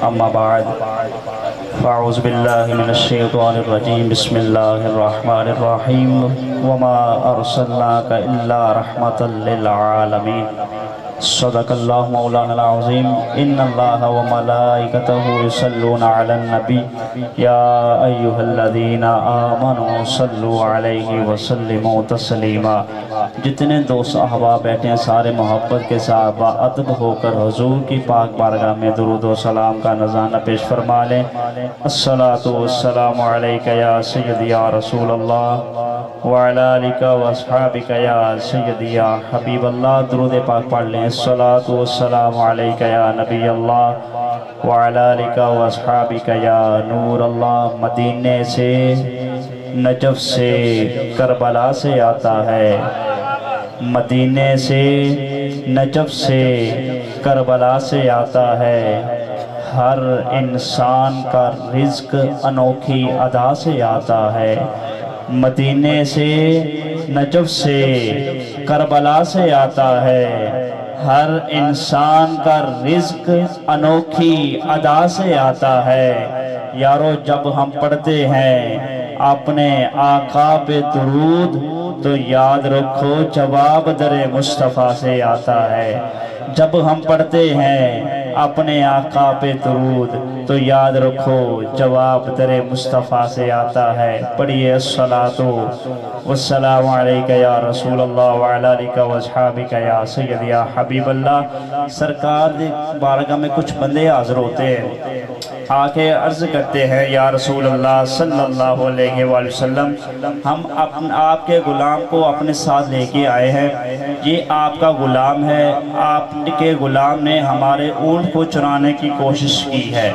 اما بعد فاعوذ باللہ من الشیطان الرجیم بسم اللہ الرحمن الرحیم وما ارسلناک الا رحمتا للعالمین صدق اللہ مولانا العظیم ان اللہ وملائکتہ یصلون علی النبی یا ایہا الذین آمنوا صلوا علیہ وسلموا تسلیما۔ جتنے دوست احباب بیٹھے ہیں سارے محبت کے ساتھ باادب ہو کر حضور کی پاک بارگاہ میں درود و سلام کا نذرانہ پیش فرما لیں۔ الصلاۃ والسلام علیک یا سیدی یا رسول اللہ وعلی آلک و اصحابک یا سیدی یا حبیب اللہ۔ درود پاک پڑھ لیں۔ الصلاۃ والسلام علیک یا نبی اللہ وعلی آلک و اصحابک یا نور اللہ۔ مدینے سے نجف سے کربلا سے آتا ہے، مدینے سے نجف سے کربلا سے آتا ہے، ہر انسان کا رزق انوکھی ادا سے آتا ہے۔ مدینے سے نجف سے کربلا سے آتا ہے، ہر انسان کا رزق انوکھی ادا سے آتا ہے۔ یارو جب ہم پڑھتے ہیں اپنے آقا پہ درود تو یاد رکھو جواب در مصطفیٰ سے آتا ہے۔ جب ہم پڑھتے ہیں اپنے آقا پہ درود تو یاد رکھو جواب در مصطفیٰ سے آتا ہے۔ پڑھیے الصلاۃ والسلام علیک یا رسول اللہ وعلی آلک و اصحابک یا سیدی یا حبیب اللہ۔ سرکار دی بارگاہ میں کچھ بندے حاضر ہوتے ہیں، آ کے عرض کرتے ہیں یا رسول اللہ صلی اللہ علیہ وآلہ وسلم، ہم آپ کے غلام کو اپنے ساتھ لے کے آئے ہیں، یہ آپ کا غلام ہے، آپ کے غلام نے ہمارے اونٹ کو چرانے کی کوشش کی ہے۔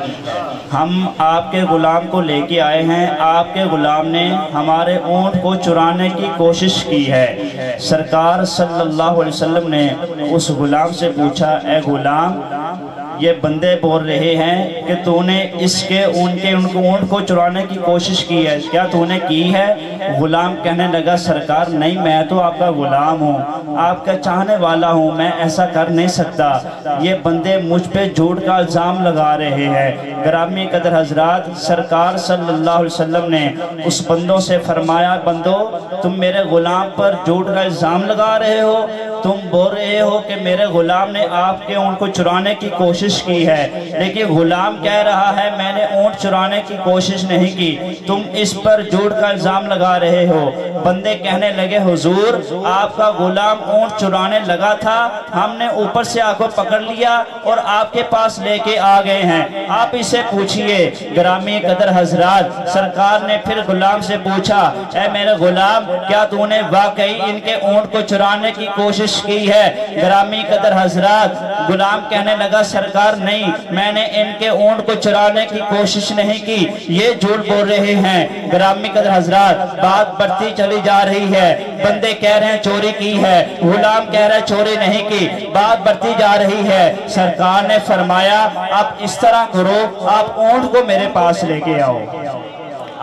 ہم آپ کے غلام کو لے کے آئے ہیں، آپ کے غلام نے ہمارے اونٹ کو چرانے کی کوشش کی ہے۔ سرکار صلی اللہ علیہ وسلم نے اس غلام سے پوچھا، اے غلام یہ بندے بول رہے ہیں کہ تو نے ان کو اونٹ کو چرانے کی کوشش کی ہے، کیا تو نے کی ہے؟ غلام کہنے لگا سرکار نہیں، میں تو آپ کا غلام ہوں، آپ کا چاہنے والا ہوں، میں ایسا کر نہیں سکتا، یہ بندے مجھ پہ جھوٹ کا الزام لگا رہے ہیں۔ گرامی قدر حضرات، سرکار صلی اللہ علیہ وسلم نے اس بندوں سے فرمایا، بندو تم میرے غلام پر جھوٹ کا الزام لگا رہے ہو، تم بول رہے ہو کہ میرے غلام نے آپ کے اونٹ کو چرانے کی کوشش کی ہے، لیکن غلام کہہ رہا ہے میں نے اونٹ چرانے کی کوشش نہیں کی، تم اس پر جھوٹ کا الزام لگا رہے ہو۔ بندے کہنے لگے حضور آپ کا غلام اونٹ چرانے لگا تھا، ہم نے اوپر سے آپ کو پکڑ لیا اور آپ کے پاس لے کے آ گئے ہیں، آپ اسے پوچھئے۔ گرامی قدر حضرات، سرکار نے پھر غلام سے پوچھا، اے میرے غلام کیا تو نے واقعی ان کے اونٹ کو چرانے کی کوشش کی ہے؟ گرامی قدر حضرات، غلام کہنے لگا سرکار نہیں، میں نے ان کے اونٹ کو چرانے کی کوشش نہیں کی، یہ جھوٹ بول رہے ہیں۔ گرامی قدر حضرات، بات بڑھتی چلی جا رہی ہے، بندے کہہ رہے ہیں چوری کی ہے، غلام کہہ رہے ہیں چوری نہیں کی، بات بڑھتی جا رہی ہے۔ سرکار نے فرمایا آپ اس طرح کرو، آپ اونٹ کو میرے پاس لے کے آؤ،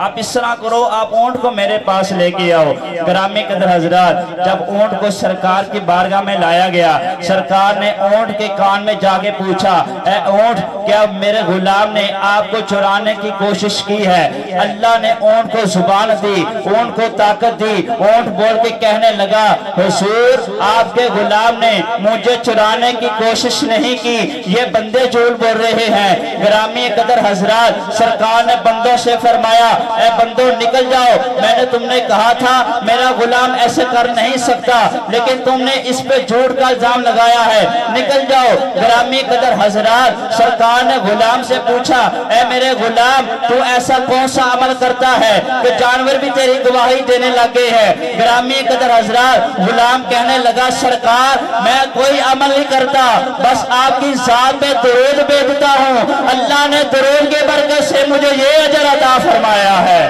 آپ اس طرح کرو، آپ اونٹ کو میرے پاس لے کے آؤ۔ گرامی قدر حضرات، جب اونٹ کو سرکار کی بارگاہ میں لایا گیا، سرکار نے اونٹ کے کان میں جا کے پوچھا، اے اونٹ کیا میرے غلام نے آپ کو چرانے کی کوشش کی ہے؟ اللہ نے اونٹ کو زبان دی، اونٹ کو طاقت دی، اونٹ بول کے کہنے لگا حضور آپ کے غلام نے مجھے چرانے کی کوشش نہیں کی، یہ بندے جھوٹ بول رہے ہیں۔ گرامی قدر حضرات، سرکار نے بندوں سے فرمایا اے بندو نکل جاؤ، میں نے تم نے کہا تھا میرا غلام ایسے کر نہیں سکتا، لیکن تم نے اس پہ جھوٹ کا الزام لگایا ہے، نکل جاؤ۔ گرامی قدر حضرات، سرکار نے غلام سے پوچھا اے میرے غلام تو ایسا کون سا عمل کرتا ہے کہ جانور بھی تیری گواہی دینے لگے ہیں؟ گرامی قدر حضرات، غلام کہنے لگا سرکار میں کوئی عمل نہیں کرتا، بس آپ کی ذات پہ درود بھیجتا ہوں، اللہ نے درود کے برکت سے مجھے یہ اجر عطا فرمایا ہے،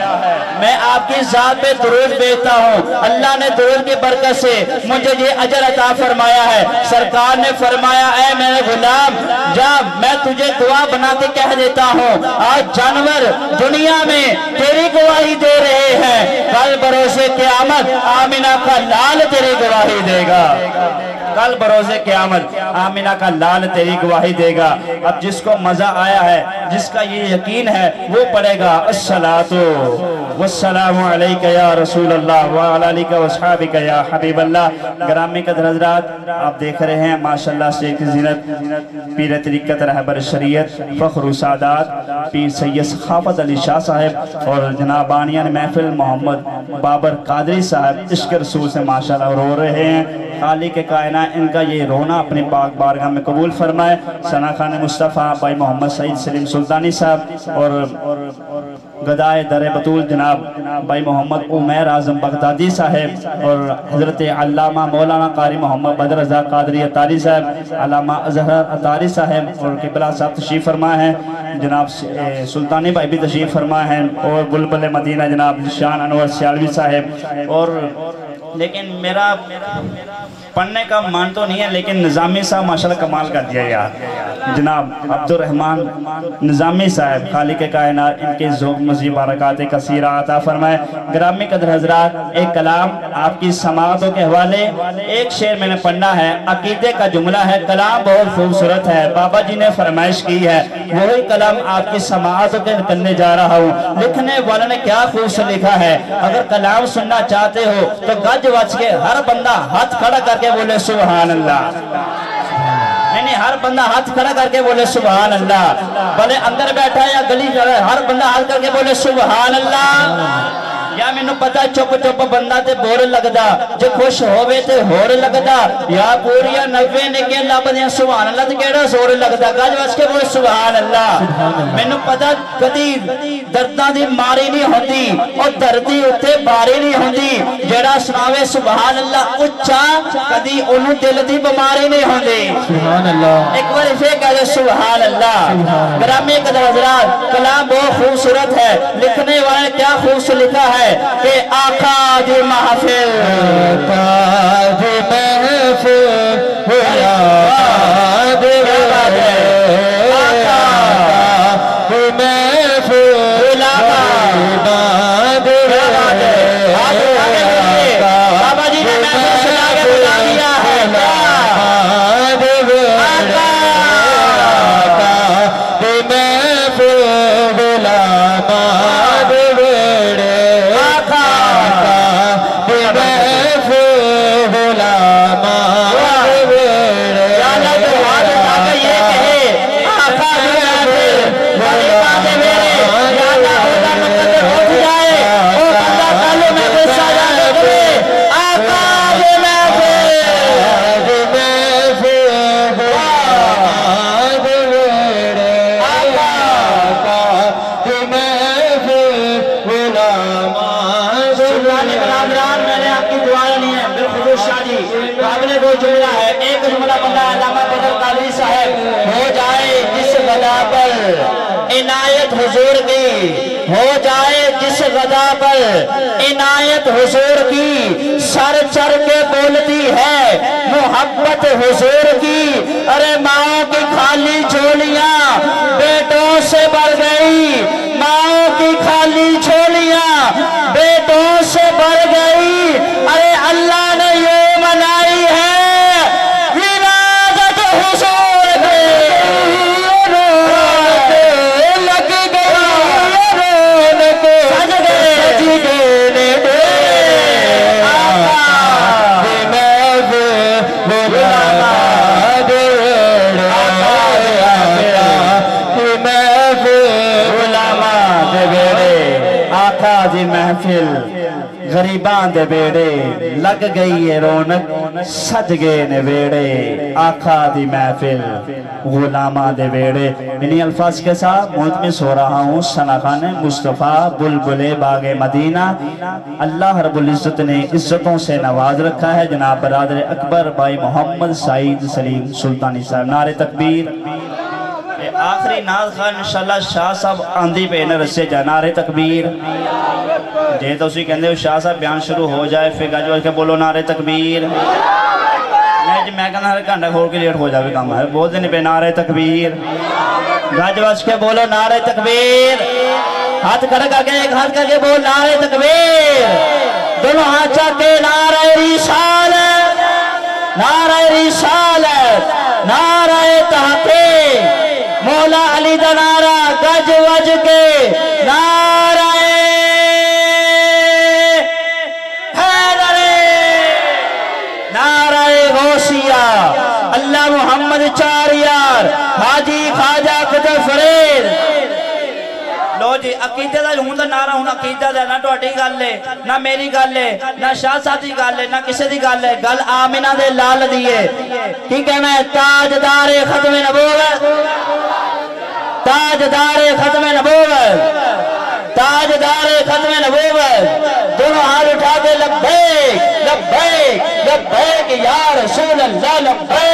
میں آپ کی ذات پہ درود بھیجتا ہوں، اللہ نے درود کی برکت سے مجھے یہ اجر عطا فرمایا ہے۔ سرکار نے فرمایا اے میرے غلام جا، میں تجھے گواہ بنا کے کہہ دیتا ہوں، آج جانور دنیا میں تیری گواہی دے رہے ہیں، کل بروز قیامت آمینہ کا لال تیری گواہی دے گا، کل بروز قیامت آمینہ کا لال تیری گواہی دے گا۔ اب جس کو مزہ آیا ہے جس کا یہ یقین ہے وہ پڑھے گا الصلاۃ والسلام علیک یا رسول اللہ وعلی آلک واصحابک یا حبیب اللہ۔ گرامی قدر حضرات، آپ دیکھ رہے ہیں ماشاءاللہ شیخ زینت پیر طریقت رہبر شریعت فخر و سعادات پیر سید ثقافت علی شاہ صاحب اور جناب بانیان محفل محمد بابر قادری صاحب عشق رسول سے ماشاءاللہ رو رہے ہیں۔ خالق کائنات ان کا یہ رونا اپنے پاک بارگاہ میں قبول فرمائے۔ ثنا خان مصطفیٰ بھائی محمد سعید سلیم سلطانی صاحب اور گدائے در بطول جناب بھائی محمد عمیر اعظم بغدادی صاحب اور حضرت علامہ مولانا قاری محمد بدر رضا قادری اتاری صاحب، علامہ اظہر اتاری صاحب اور قبلہ صاحب تشریف فرما ہے، جناب سلطانی بھائی بھی تشریف فرما ہے، اور بلبل مدینہ جناب شان انور سیالوی صاحب۔ اور لیکن میرا پڑھنے کا مان تو نہیں ہے، لیکن نظامی صاحب ماشاءاللہ کمال کر دیا یار، جناب عبد الرحمن نظامی صاحب خالق کائنات ان کے ذوق مزید برکات کثیرہ عطا فرمائے۔ گرامی قدر حضرات، ایک کلام آپ کی سماعتوں کے حوالے ایک شعر میں نے پڑھنا ہے، عقیدے کا جملہ ہے، کلام بہت خوبصورت ہے، بابا جی نے فرمائش کی ہے، وہی کلام آپ کی سماعتوں کے کرنے جا رہا ہوں۔ لکھنے والوں نے کیا خوبصورت لکھا ہے، اگر کلام سننا چاہتے ہو تو گج وچ کے ہر بندہ ہاتھ کھڑا کر کے بولے سبحان اللہ، نہیں ہر بندہ ہاتھ کھڑا کر کے بولے سبحان اللہ، بھلے اندر بیٹھا یا گلی جڑا ہر بندہ ہاتھ کر کے بولے سبحان اللہ۔ یا میں نے پتا چپ چپ بندہ تے بور لگدا، جو خوش ہوئے تے ہور لگدا، یا پوریا 90 نے کہ اللہ بدیاں سبحان اللہ تے کیڑا زور لگدا، گج وچ کے بولے سبحان اللہ۔ میں نے پتا کدی درداں دی ماری نہیں ہوندی اور دردی اتے باری نہیں ہوندی، جیڑا سناوے سبحان اللہ اچھا کدی انہوں دل دی بماری نہیں ہوندی، سبحان اللہ۔ ایک بار اسے کہہ سبحان اللہ۔ گرامی قدر حضرات، کلام بہت خوبصورت ہے، لکھنے والے کیا خوبصورت لکھا ہے کہ آقا دی محفل، آقا دی محفل، آقا دی محفل، آقا دی محفل، آقا دی محفل، بابا جی نے محفل سنا کے بتا دیا ہے، آقا دی محفل، آقا دی محفل، آقا دی محفل، عنایت حضور کی ہو جائے جس غدا پر، عنایت حضور کی سر چر کے بولتی ہے، محبت حضور کی ارے ماں کی خالی جھولیاں بیٹوں سے بھر گئی، ماں کی خالی جھولیاں بیٹوں سے بھر گئی، ارے اللہ نے یہ منائی ہے ولادت حضور کی، محفل غریبان دے بیڑے لگ گئی ہے رونق، سج گئے نے بیڑے، آقا دی محفل غلامہ دے بیڑے۔ انہی الفاظ کے ساتھ ملتمس ہو رہا ہوں ثنا خان مصطفیٰ بلبل باغ مدینہ، اللہ رب العزت نے عزتوں سے نواز رکھا ہے، جناب برادر اکبر بھائی محمد سعید سلیم سلطانی صاحب، نعرہ تکبیر۔ آخری ناز خان انشاءاللہ شاہ صاحب آندھی پہ انہیں رسے جائے، نعرہ تکبیر۔ جے تو اسی کہندے ہو شاہ صاحب بیان شروع ہو جائے پھر گج وچ کے بولو نعرہ تکبیر۔ میں کہنا ہر گھنٹہ کھول کے لیٹ ہو جائے کام ہے، بول دینے پہ نعرہ تکبیر، گج وچ کے بولو نعرہ تکبیر، ہاتھ کھڑا کر کے ایک ہاتھ کر کے بول نعرہ تکبیر، دونوں ہاتھ چاہ کے نعرہ رسالت، نعرہ رسالت، نعرہ تحقیق، مولا علی دا نعرہ چار یار حاجی خواجہ قطب فرید لو جی عقیدہ دا ہوں دا نعرہ ہوں عقیدہ دا نہ ٹوٹی گل ہے نہ میری گل ہے نہ شاہ صاحب دی گل ہے نہ کسی دی گل ہے گل آمینہ دے لال دیئے کی کہنا ہے تاجدار ختم نبوت تاجدار ختم نبوت تاجدار ختم نبوت دونوں ہاتھ اٹھا کے لبیک لبیک لبیک یا رسول اللہ لبیک